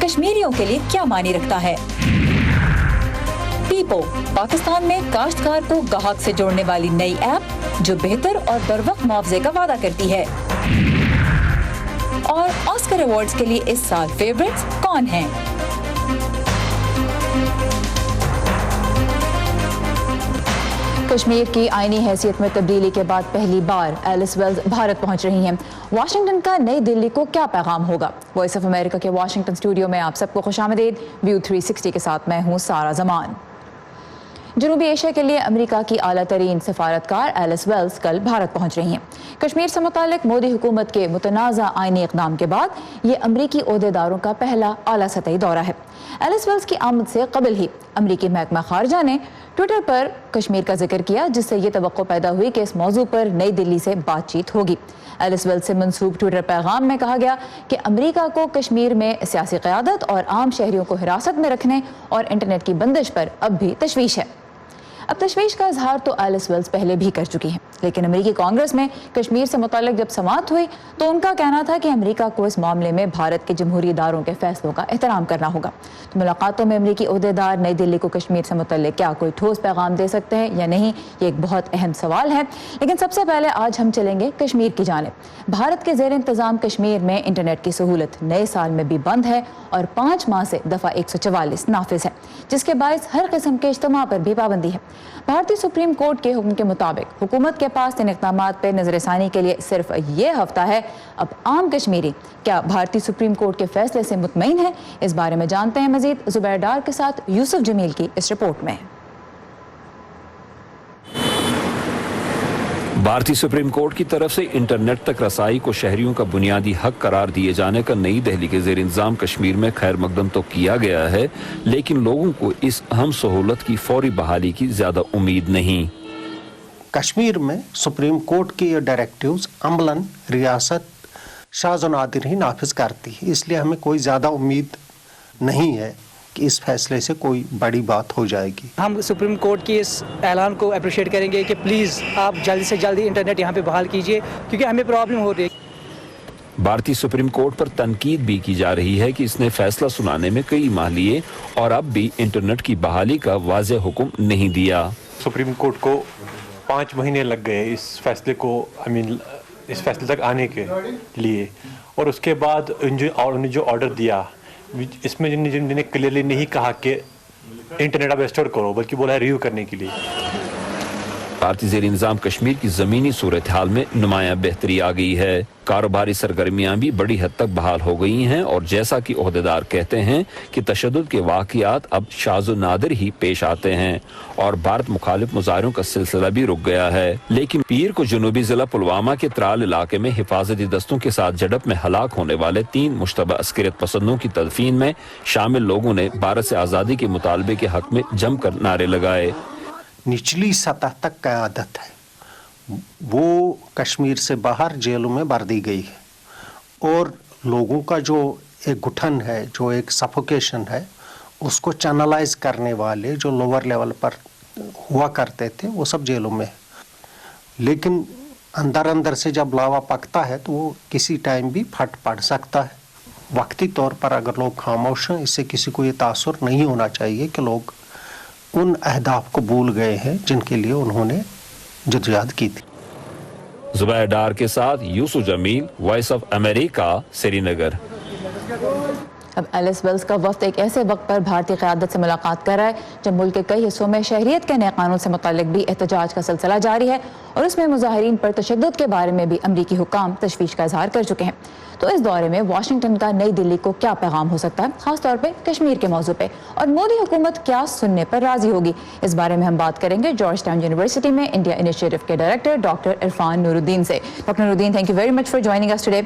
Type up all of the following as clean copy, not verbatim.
کشمیریوں کے لیے کیا معنی رکھتا ہے؟ پیپو پاکستان میں کاشتکار کو گاہک سے جوڑنے والی نئی ایپ جو بہتر اور بروقت معاوضے کا وعدہ کرتی ہے۔ اور آسکر ایوارڈز کے لیے اس سال فیورٹس کون ہیں؟ کشمیر کی آئینی حیثیت میں تبدیلی کے بعد پہلی بار ایلس ویلز بھارت پہنچ رہی ہیں۔ واشنگٹن کا نئی دلی کو کیا پیغام ہوگا؟ وائس آف امریکہ کے واشنگٹن اسٹوڈیو میں آپ سب کو خوش آمدید۔ ویو 360 کے ساتھ میں ہوں سارا زمان۔ جنوبی ایشیا کے لیے امریکہ کی اعلیٰ ترین سفارتکار ایلس ویلز کل بھارت پہنچ رہی ہیں۔ کشمیر سے متعلق مودی حکومت کے متنازع آئینی اقدام کے بعد یہ امریکی عہدیداروں کا پہلا اعلیٰ سطحی دورہ ہے۔ ایلس ویلز کی آمد سے قبل ہی امریکی محکمہ خارجہ نے ٹویٹر پر کشمیر کا ذکر کیا، جس سے یہ توقع پیدا ہوئی کہ اس موضوع پر نئی دلی سے بات چیت ہوگی۔ ایلس ویلز سے منسوب ٹویٹر پیغام میں کہا گیا کہ امریکہ کو کشمیر میں سیاسی قیادت اور عام شہریوں کو حراست میں رکھنے اور انٹرنیٹ کی بندش پر اب بھی تشویش ہے۔ اب تشویش کا اظہار تو ایلس ویلز پہلے بھی کر چکی ہیں، لیکن امریکی کانگریس میں کشمیر سے متعلق جب سماعت ہوئی تو ان کا کہنا تھا کہ امریکہ کو اس معاملے میں بھارت کے جمہوری اداروں کے فیصلوں کا احترام کرنا ہوگا۔ تو ملاقاتوں میں امریکی عہدیدار نئی دلی کو کشمیر سے متعلق کیا کوئی ٹھوس پیغام دے سکتے ہیں یا نہیں، یہ ایک بہت اہم سوال ہے۔ لیکن سب سے پہلے آج ہم چلیں گے کشمیر کی جانب۔ بھارت کے زیر انتظام کشمیر میں انٹرنیٹ کی سہولت نئے سال میں بھی بند ہے اور 5 ماہ سے دفعہ 144 نافذ ہے، جس کے باعث ہر قسم کے اجتماع پر بھی پابندی ہے۔ بھارتی سپریم کورٹ کے حکم کے مطابق حکومت کے پاس ان اقدامات پہ نظر ثانی کے لیے صرف یہ ہفتہ ہے۔ اب عام کشمیری کیا بھارتی سپریم کورٹ کے فیصلے سے مطمئن ہے؟ اس بارے میں جانتے ہیں مزید زبیر ڈار کے ساتھ یوسف جمیل کی اس رپورٹ میں۔ بھارتی سپریم کورٹ کی طرف سے انٹرنیٹ تک رسائی کو شہریوں کا بنیادی حق قرار دیے جانے کا نئی دہلی کے زیر انتظام کشمیر میں خیر مقدم تو کیا گیا ہے، لیکن لوگوں کو اس اہم سہولت کی فوری بحالی کی زیادہ امید نہیں۔ کشمیر میں سپریم کورٹ کی یہ ڈائریکٹیوز عملاً ریاست شاذ و نادر ہی نافذ کرتی ہے، اس لیے ہمیں کوئی زیادہ امید نہیں ہے کہ اس فیصلے سے کوئی بڑی بات ہو جائے گی۔ ہم سپریم کورٹ کی اس اعلان کو اپریشیٹ کریں گے کہ پلیز آپ جلدی سے جلدی انٹرنیٹ یہاں پہ بحال کیجئے، کیونکہ ہمیں پرابلم ہو رہی ہے۔ بھارتی سپریم کورٹ پر تنقید بھی کی جا رہی ہے کہ اس نے فیصلہ سنانے میں کئی ماہ لیے اور اب بھی انٹرنیٹ کی بحالی کا واضح حکم نہیں دیا۔ سپریم کورٹ کو 5 مہینے لگ گئے اس فیصلے کو اس فیصلے تک آنے کے لیے، اور اس کے بعد انہوں نے جو آرڈر دیا اس میں جنہوں نے کلیئرلی نہیں کہا کہ انٹرنیٹ اب ریسٹور کرو، بلکہ بولا ہے ریویو کرنے کے لیے۔ بھارتی زیر انتظام کشمیر کی زمینی صورتحال میں نمایاں بہتری آ گئی ہے۔ کاروباری سرگرمیاں بھی بڑی حد تک بحال ہو گئی ہیں اور جیسا کہ عہدیدار کہتے ہیں کہ تشدد کے واقعات اب شاذ و نادر ہی پیش آتے ہیں اور بھارت مخالف مظاہروں کا سلسلہ بھی رک گیا ہے۔ لیکن پیر کو جنوبی ضلع پلوامہ کے ترال علاقے میں حفاظتی دستوں کے ساتھ جھڑپ میں ہلاک ہونے والے 3 مشتبہ عسکریت پسندوں کی تدفین میں شامل لوگوں نے بھارت سے آزادی کے مطالبے کے حق میں جم کر نعرے لگائے۔ نچلی سطح تک قیادت ہے وہ کشمیر سے باہر جیلوں میں بھر دی گئی ہے، اور لوگوں کا جو ایک گٹھن ہے، جو ایک سفوکیشن ہے، اس کو چینلائز کرنے والے جو لوور لیول پر ہوا کرتے تھے وہ سب جیلوں میں ہے۔ لیکن اندر اندر سے جب لاوا پکتا ہے تو وہ کسی ٹائم بھی پھٹ پڑ سکتا ہے۔ وقتی طور پر اگر لوگ خاموش ہیں، اس سے کسی کو یہ تاثر نہیں ہونا چاہیے کہ لوگ ان اہداف کو بھول گئے ہیں جن کے لیے انہوں نے جدوجہد کی تھی۔ زبیر ڈار کے ساتھ یوسف جمیل، وائس آف امریکہ، سری نگر۔ اب ایلس ویلز کا وفد ایک ایسے وقت پر بھارتی قیادت سے ملاقات کر رہا ہے جب ملک کے کئی حصوں میں شہریت کے نئے قانون سے متعلق بھی احتجاج کا سلسلہ جاری ہے اور اس میں مظاہرین پر تشدد کے بارے میں بھی امریکی حکام تشویش کا اظہار کر چکے ہیں۔ تو اس دورے میں واشنگٹن کا نئی دلی کو کیا پیغام ہو سکتا ہے، خاص طور پہ کشمیر کے موضوع پہ، اور مودی حکومت کیا سننے پر راضی ہوگی؟ اس بارے میں ہم بات کریں گے جارج ٹاؤن یونیورسٹی میں انڈیا انیشیٹو کے ڈائریکٹر ڈاکٹر عرفان نور الدین سے۔ Doctor Noor Uddin, thank you very much for joining us today.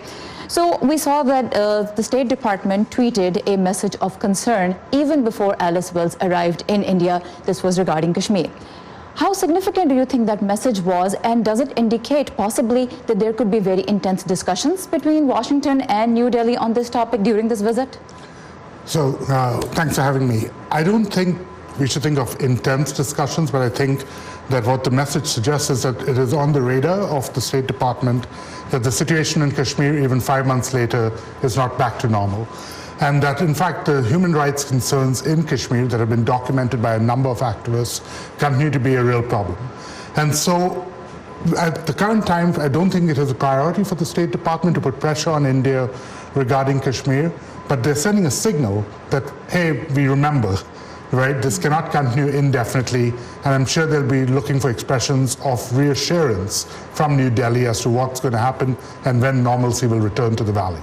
So we saw that the State Department tweeted a message of concern even before Alice Wells arrived in India. This was regarding Kashmir. How significant do you think that message was, and does it indicate possibly that there could be very intense discussions between Washington and New Delhi on this topic during this visit? So thanks for having me. I don't think we should think of intense discussions, but I think that what the message suggests is that it is on the radar of the State Department that the situation in Kashmir, even 5 months later, is not back to normal. And that, in fact, the human rights concerns in Kashmir that have been documented by a number of activists continue to be a real problem. And so, at the current time, I don't think it is a priority for the State Department to put pressure on India regarding Kashmir, but they're sending a signal that, hey, we remember, right? This cannot continue indefinitely, and I'm sure they'll be looking for expressions of reassurance from New Delhi as to what's going to happen and when normalcy will return to the valley.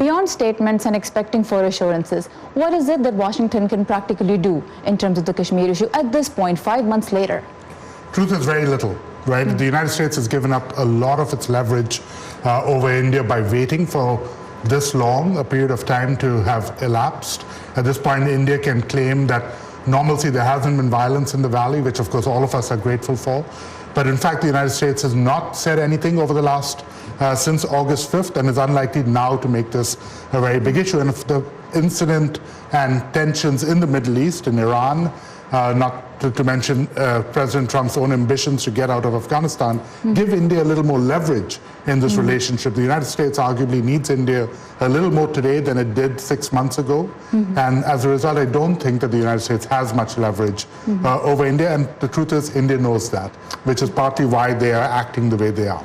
Beyond statements and expecting for assurances, what is it that Washington can practically do in terms of the Kashmir issue at this point, 5 months later? Truth is very little, right? The United States has given up a lot of its leverage over India by waiting for this long a period of time to have elapsed. At this point, India can claim that normalcy, there hasn't been violence in the valley, which of course all of us are grateful for. But in fact, the United States has not said anything over the last since August 5th and is unlikely now to make this a very big issue. And if the incident and tensions in the Middle East, in Iran, not to mention President Trump's own ambitions to get out of Afghanistan, give India a little more leverage in this relationship. The United States arguably needs India a little more today than it did 6 months ago. And as a result, I don't think that the United States has much leverage over India. And the truth is, India knows that, which is partly why they are acting the way they are.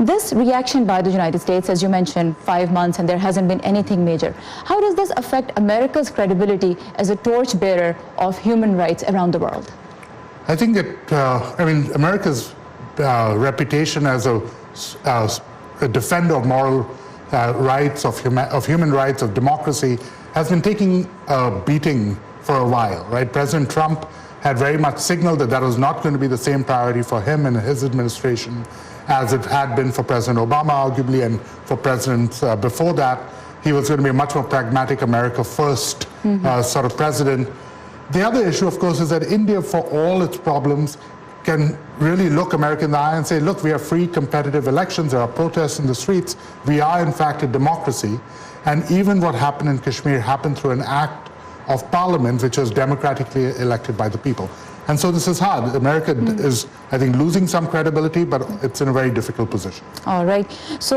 This reaction by the United States, as you mentioned, 5 months and there hasn't been anything major. How does this affect America's credibility as a torchbearer of human rights around the world? I think America's reputation as a defender of moral rights, of human rights, of democracy, has been taking a beating for a while, right? President Trump had very much signaled that that was not going to be the same priority for him and his administration as it had been for President Obama, arguably, and for presidents before that. He was going to be a much more pragmatic, America first sort of president. The other issue, of course, is that India, for all its problems, can really look America in the eye and say, look, we have free, competitive elections, there are protests in the streets, we are in fact a democracy, and even what happened in Kashmir happened through an act of parliament which was democratically elected by the people. And so this is hard. America is, I think, losing some credibility, but it's in a very difficult position. All right. So,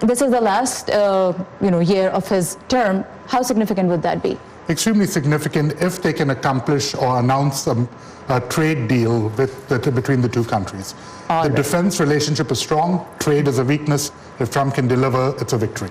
This is the last year of his term. How significant would that be? Extremely significant if they can accomplish or announce a trade deal between the two countries. The defense relationship is strong, trade is a weakness. if Trump can deliver, it's a victory.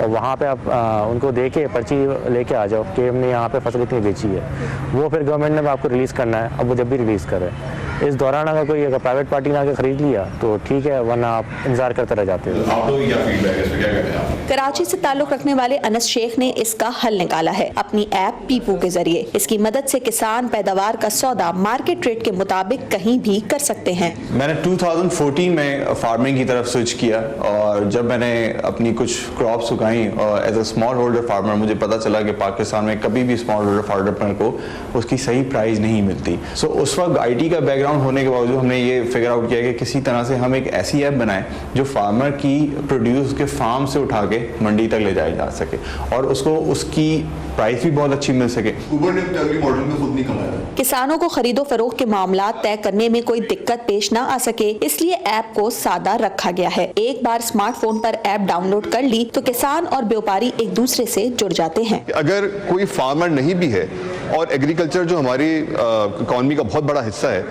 اور وہاں پہ آپ ان کو دے کے پرچی لے کے آ جاؤ کہ ہم نے یہاں پہ فصل اتنی بیچی ہے. وہ پھر گورنمنٹ نے آپ کو ریلیز کرنا ہے. اب وہ جب بھی ریلیز کرے, اس دوران اگر کوئی پرائیویٹ پارٹی نے آ کے خرید لیا تو ٹھیک ہے, ورنہ آپ انتظار کرتے رہ جاتے ہو. کراچی سے تعلق رکھنے والے انس شیخ نے اس کا حل نکالا ہے اپنی ایپ پیپو کے ذریعے. اس کی مدد سے کسان پیداوار کا سودا مارکیٹ ریٹ کے مطابق کہیں بھی کر سکتے ہیں. میں نے 2014 میں فارمنگ کی طرف سوئچ کیا, اور جب میں نے اپنی کچھ کراپس اگائیں اور as a smallholder farmer مجھے پتا چلا کہ پاکستان میں کبھی بھی اسمال ہولڈر فارمر کو اس کی صحیح پرائز نہیں ملتی. سو اس وقت آئی ٹی کا بیک گراؤنڈ ہونے کے باوجود ہم نے یہ فگر آؤٹ کیا کہ کسی طرح سے ہم ایک ایسی ایپ بنائیں جو فارمر کی پروڈیوس کے فارم سے اٹھا کے منڈی تک لے جایا جا سکے, اور اس کو اس کی پرائز بھی بہت اچھی مل سکے. کسانوں کو خرید و فروخت کے معاملات طے کرنے میں کوئی دقت پیش نہ آ سکے, اس لیے ایپ کو سادہ رکھا گیا ہے. ایک بار اسمارٹ فون پر ایپ ڈاؤن لوڈ کر لی تو کسان اور بیوپاری ایک دوسرے سے جڑ جاتے ہیں. اگر کوئی فارمر نہیں بھی ہے اور ایگریکلچر جو ہماری اکانومی کا بہت بڑا حصہ ہے,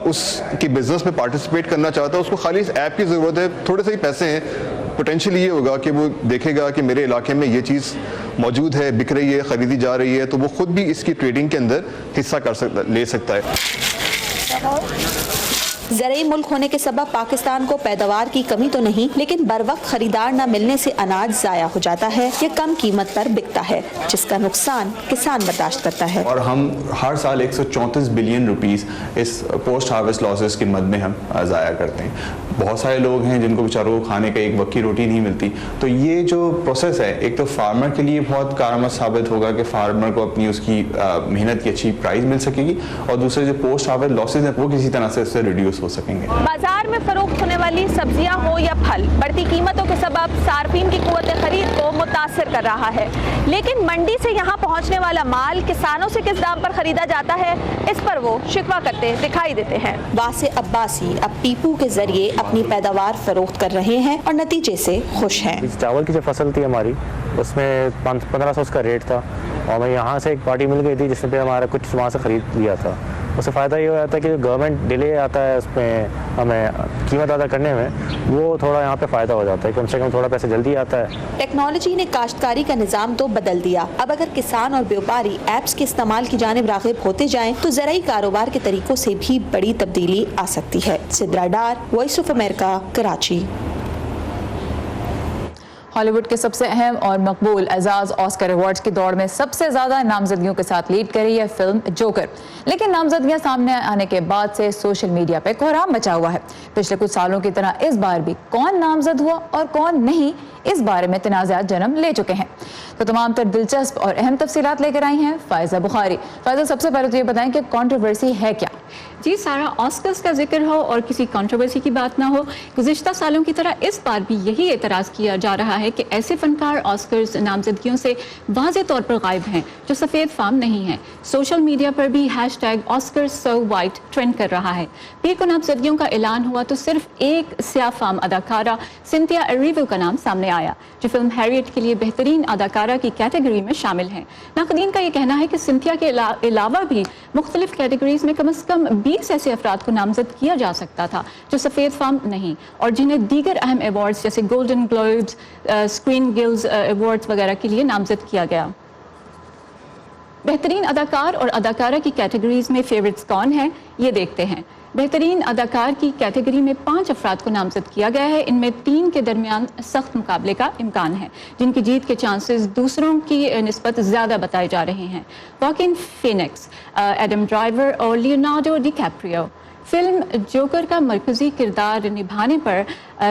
اس کی بزنس میں پارٹیسپیٹ کرنا چاہتا ہے, اس کو خالی اس ایپ کی ضرورت ہے. تھوڑے سے ہی پیسے ہیں, پوٹینشیل یہ ہوگا کہ وہ دیکھے گا کہ میرے علاقے میں یہ چیز موجود ہے, بک رہی ہے, خریدی جا رہی ہے, تو وہ خود بھی اس کی ٹریڈنگ کے اندر حصہ لے سکتا ہے. زرعی ملک ہونے کے سبب پاکستان کو پیداوار کی کمی تو نہیں, لیکن بر وقت خریدار نہ ملنے سے اناج ضائع ہو جاتا ہے یا کم قیمت پر بکتا ہے, جس کا نقصان کسان برداشت کرتا ہے. اور ہم ہر سال 134 بلین روپیز اس پوسٹ ہارویسٹ لاسز کی مد میں ہم ضائع کرتے ہیں. بہت سارے لوگ ہیں جن کو بیچاروں کو کھانے کا ایک وقت کی روٹی نہیں ملتی. تو یہ جو پروسیس ہے, ایک تو فارمر کے لیے بہت کارآمد ثابت ہوگا کہ فارمر کو اپنی اس کی محنت کی اچھی پرائز مل سکے گی, اور دوسرے جو پوسٹ ہارویسٹ لاسز ہیں وہ کسی طرح سے اس سے ریڈیوس ہو سکیں گے. بازار میں فروخت ہونے والی سبزیاں ہو یا پھل, بڑھتی قیمتوں کے سبب صارفین کی قوت خرید کو متاثر کر رہا ہے. لیکن منڈی سے یہاں پہنچنے والا مال کسانوں سے کس دام پر خریدا جاتا ہے, اس پر وہ شکوہ کرتے دکھائی دیتے ہیں. واسع عباسی اب پیپو کے ذریعے اپنی پیداوار فروخت کر رہے ہیں اور نتیجے سے خوش ہیں. چاول کی جو فصل تھی ہماری, اس میں 1500 کا ریٹ تھا, اور میں یہاں سے ایک پارٹی مل گئی تھی جس نے پھر ہمارا کچھ وہاں سے خرید لیا تھا. اس سے فائدہ یہ ہو جاتا ہے کہ جو گورنمنٹ ڈیلے آتا ہے اس میں ہمیں قیمت ادا کرنے میں, وہ تھوڑا یہاں پہ فائدہ ہو جاتا ہے, کم سے کم تھوڑا پیسے جلدی آتا ہے. ٹیکنالوجی نے کاشتکاری کا نظام تو بدل دیا. اب اگر کسان اور بیوپاری ایپس کے استعمال کی جانب راغب ہوتے جائیں تو زرعی کاروبار کے طریقوں سے بھی بڑی تبدیلی آ سکتی ہے. Sidra Dar, Voice of America, Karachi. Hollywood کے سب سے اہم اور مقبول اعزاز آسکر ایوارڈز کی دوڑ میں سب سے زیادہ نامزدگیوں کے ساتھ لیڈ کر رہی ہے فلم جوکر. لیکن نامزدگیاں سامنے آنے کے بعد سے سوشل میڈیا پہ کوہرام مچا ہوا ہے. پچھلے کچھ سالوں کی طرح اس بار بھی کون نامزد ہوا اور کون نہیں, اس بارے میں تنازعات جنم لے چکے ہیں. تو تمام تر دلچسپ اور اہم تفصیلات لے کر آئی ہیں فائزہ بخاری. فائزہ, سب سے پہلے تو یہ بتائیں کہ کنٹروورسی ہے کیا؟ جی سارا, آسکرز کا ذکر ہو اور کسی کنٹروورسی کی بات نہ ہو. گزشتہ سالوں کی طرح اس بار بھی یہی اعتراض کیا جا رہا ہے کہ ایسے فنکار آسکرز نامزدگیوں سے واضح طور پر غائب ہیں جو سفید فام نہیں ہیں. سوشل میڈیا پر بھی #آسکرز سو وائٹ ٹرینڈ کر رہا ہے. پیر کو نامزدگیوں کا اعلان ہوا تو صرف ایک سیاہ فام اداکارہ سنتھیا اریوو کا نام سامنے آیا, جو فلم ہیریٹ کے لیے بہترین اداکارہ کی کیٹیگری میں شامل ہیں. ناقدین کا یہ کہنا ہے کہ سنتھیا کے علاوہ بھی مختلف کیٹیگریز میں کم از کم 20 ایسے افراد کو نامزد کیا جا سکتا تھا جو سفید فام نہیں, اور جنہیں دیگر اہم ایوارڈز جیسے golden globes, screen gills awards وغیرہ کے لیے نامزد کیا گیا. بہترین اداکار اور اداکارہ کی کیٹیگریز میں فیورٹس کون ہیں, یہ دیکھتے ہیں. بہترین اداکار کی کیٹیگری میں 5 افراد کو نامزد کیا گیا ہے. ان میں 3 کے درمیان سخت مقابلے کا امکان ہے, جن کی جیت کے چانسز دوسروں کی نسبت زیادہ بتائے جا رہے ہیں. واکین فینکس, ایڈم ڈرائیور اور لیونارڈو ڈی کیپریو. فلم جوکر کا مرکزی کردار نبھانے پر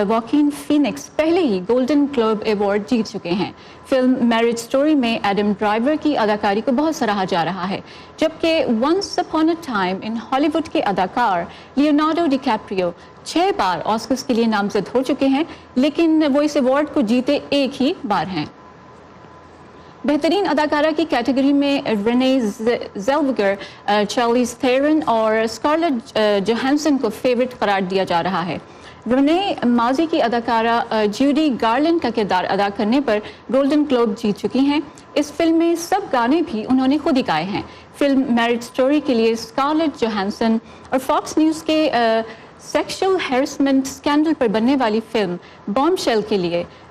واکین فینکس پہلے ہی گولڈن گلوب ایوارڈ جیت چکے ہیں. فلم میرج سٹوری میں ایڈم ڈرائیور کی اداکاری کو بہت سراہا جا رہا ہے, جبکہ ونس اپون اے ٹائم ان ہالی ووڈ کے اداکار لیونارڈو ڈی کیپریو 6 بار آسکرز کے لیے نامزد ہو چکے ہیں, لیکن وہ اس ایوارڈ کو جیتے ایک ہی بار ہیں. بہترین اداکارہ کی کیٹیگری میں رینے زیلوگر, چارلیز تھیرن اور اسکارلیٹ جوہانسن کو فیورٹ قرار دیا جا رہا ہے. رنے ماضی کی اداکارہ جیوڈی گارلینڈ کا کردار ادا کرنے پر گولڈن گلوب جیت چکی ہیں. اس فلم میں سب گانے بھی انہوں نے خود ہی گائے ہیں. فلم میرج سٹوری کے لیے اسکارلیٹ جوہانسن اور فاکس نیوز کے سیکشل ہیرسمنٹ اسکینڈل پر بننے والی فلم بام شیل کے لیے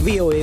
VOA